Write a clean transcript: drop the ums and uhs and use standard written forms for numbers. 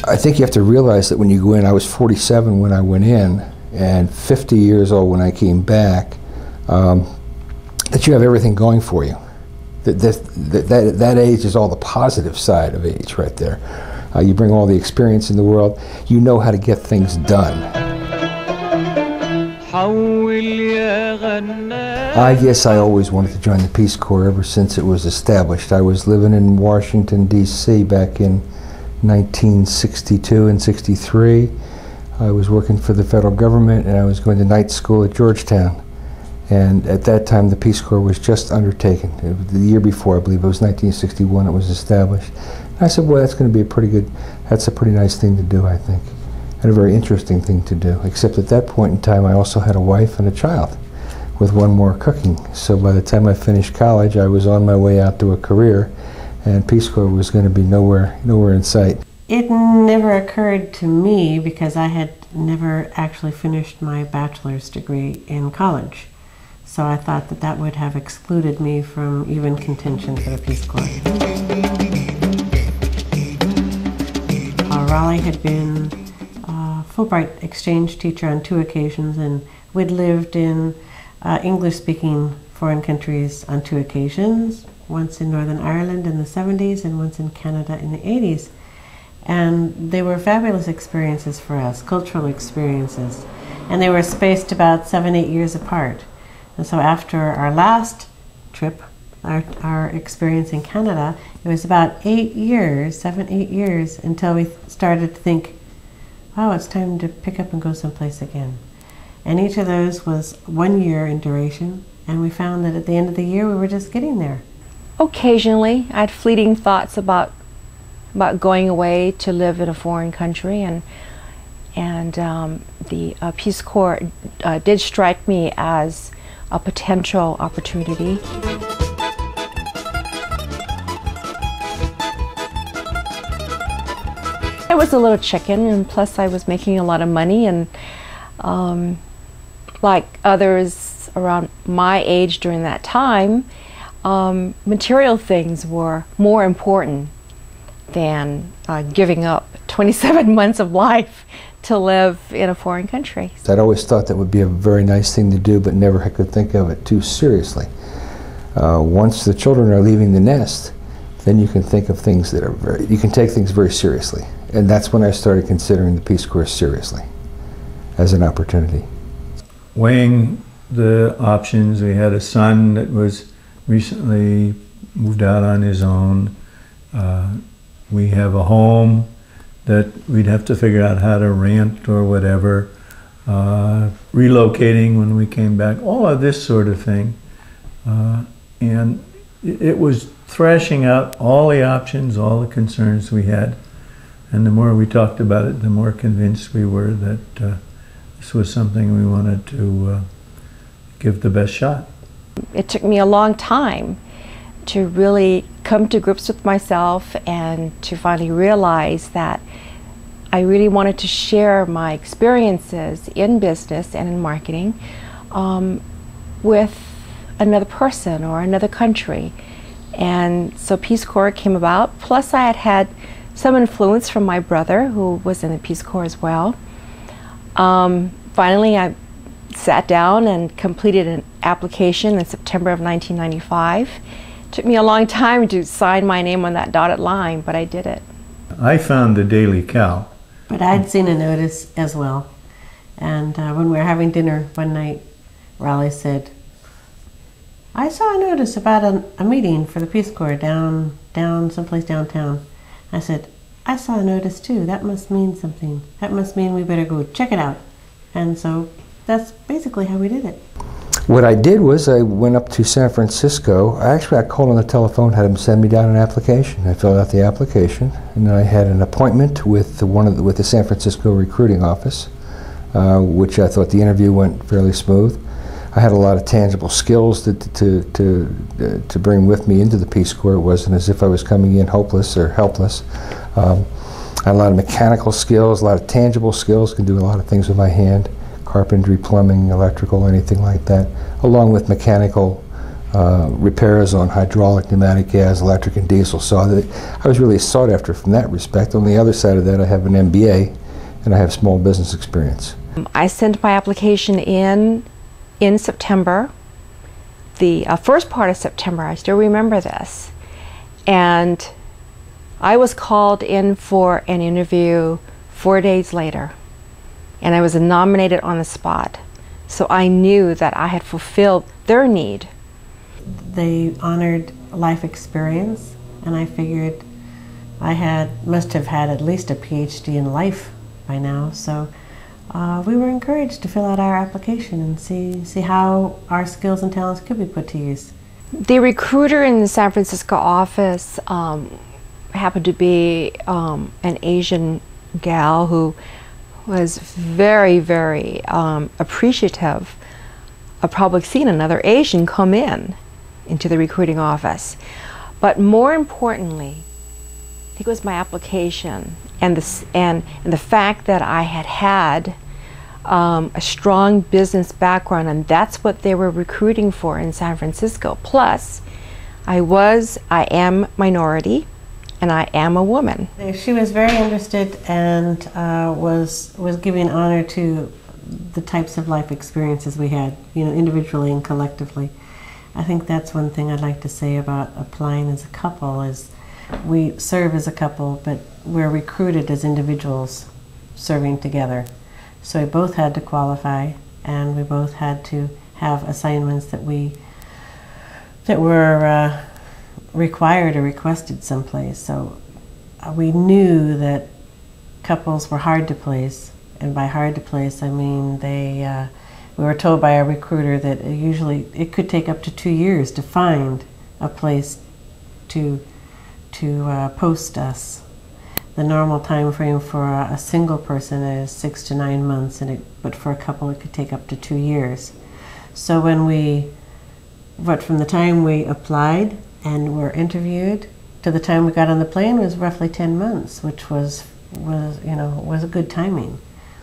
I think you have to realize that when you go in, I was 47 when I went in, and 50 years old when I came back, that you have everything going for you. That age is all the positive side of age right there. You bring all the experience in the world. You know how to get things done. I guess I always wanted to join the Peace Corps ever since it was established. I was living in Washington, D.C. back in 1962 and 63. I was working for the federal government, and I was going to night school at Georgetown. And at that time, the Peace Corps was just undertaken. The year before, I believe, it was 1961, it was established. And I said, boy, that's going to be that's a pretty nice thing to do, I think. And a very interesting thing to do. Except at that point in time, I also had a wife and a child with one more cooking. So by the time I finished college, I was on my way out to a career, and Peace Corps was going to be nowhere in sight. It never occurred to me, because I had never actually finished my bachelor's degree in college. So I thought that that would have excluded me from even contention for the Peace Corps. Raleigh had been a Fulbright exchange teacher on 2 occasions, and we'd lived in English-speaking foreign countries on 2 occasions, once in Northern Ireland in the 70s and once in Canada in the 80s. And they were fabulous experiences for us, cultural experiences. And they were spaced about 7-8 years apart. And so after our last trip, our experience in Canada, it was about 8 years, 7-8 years, until we started to think, wow, it's time to pick up and go someplace again. And each of those was 1 year in duration, and we found that at the end of the year we were just getting there. Occasionally, I had fleeting thoughts about going away to live in a foreign country, and the Peace Corps did strike me as a potential opportunity. I was a little chicken, and plus I was making a lot of money, and like others around my age during that time, material things were more important than giving up 27 months of life to live in a foreign country. I'd always thought that would be a very nice thing to do, but never could think of it too seriously. Once the children are leaving the nest, then you can think of things that are you can take things very seriously. And that's when I started considering the Peace Corps seriously, as an opportunity. Weighing the options, we had a son that was recently moved out on his own. We have a home that we'd have to figure out how to rent or whatever, relocating when we came back, all of this sort of thing. And it was thrashing out all the options, all the concerns we had. And the more we talked about it, the more convinced we were that this was something we wanted to give the best shot. It took me a long time to really come to grips with myself and to finally realize that I really wanted to share my experiences in business and in marketing with another person or another country. And so Peace Corps came about. Plus I had had some influence from my brother, who was in the Peace Corps as well. Finally, I sat down and completed an application in September of 1995. It took me a long time to sign my name on that dotted line, but I did it. I found the Daily Cal. But I'd seen a notice as well. And when we were having dinner one night, Raleigh said, I saw a notice about a meeting for the Peace Corps down someplace downtown. I said, I saw a notice too. That must mean something. That must mean we better go check it out. And so that's basically how we did it. What I did was I went up to San Francisco. I called on the telephone, had them send me down an application. I filled out the application, and then I had an appointment with the San Francisco recruiting office, which I thought the interview went fairly smooth. I had a lot of tangible skills to bring with me into the Peace Corps. It wasn't as if I was coming in hopeless or helpless. I had a lot of mechanical skills, a lot of tangible skills, can do a lot of things with my hand, carpentry, plumbing, electrical, anything like that, along with mechanical repairs on hydraulic, pneumatic, gas, electric, and diesel. So I was really sought after from that respect. On the other side of that, I have an MBA, and I have small business experience. I sent my application in September, the first part of September. I still remember this. And I was called in for an interview 4 days later, and I was nominated on the spot. So I knew that I had fulfilled their need. They honored life experience, and I figured I must have had at least a PhD in life by now. So we were encouraged to fill out our application and see how our skills and talents could be put to use. The recruiter in the San Francisco office happened to be an Asian gal who was very, very appreciative of probably seeing another Asian come into the recruiting office. But more importantly, I think it was my application and the fact that I had a strong business background, and that's what they were recruiting for in San Francisco. Plus, I am minority, and I am a woman. She was very interested and was giving honor to the types of life experiences we had, individually and collectively. I think that's one thing I'd like to say about applying as a couple is we serve as a couple, but we're recruited as individuals serving together. So we both had to qualify, and we both had to have assignments that were required or requested someplace. So we knew that couples were hard to place, and by hard to place I mean we were told by our recruiter that usually it could take up to 2 years to find a place to post us. The normal time frame for a single person is 6 to 9 months, but for a couple it could take up to 2 years. So from the time we applied and were interviewed to the time we got on the plane was roughly 10 months, which was a good timing.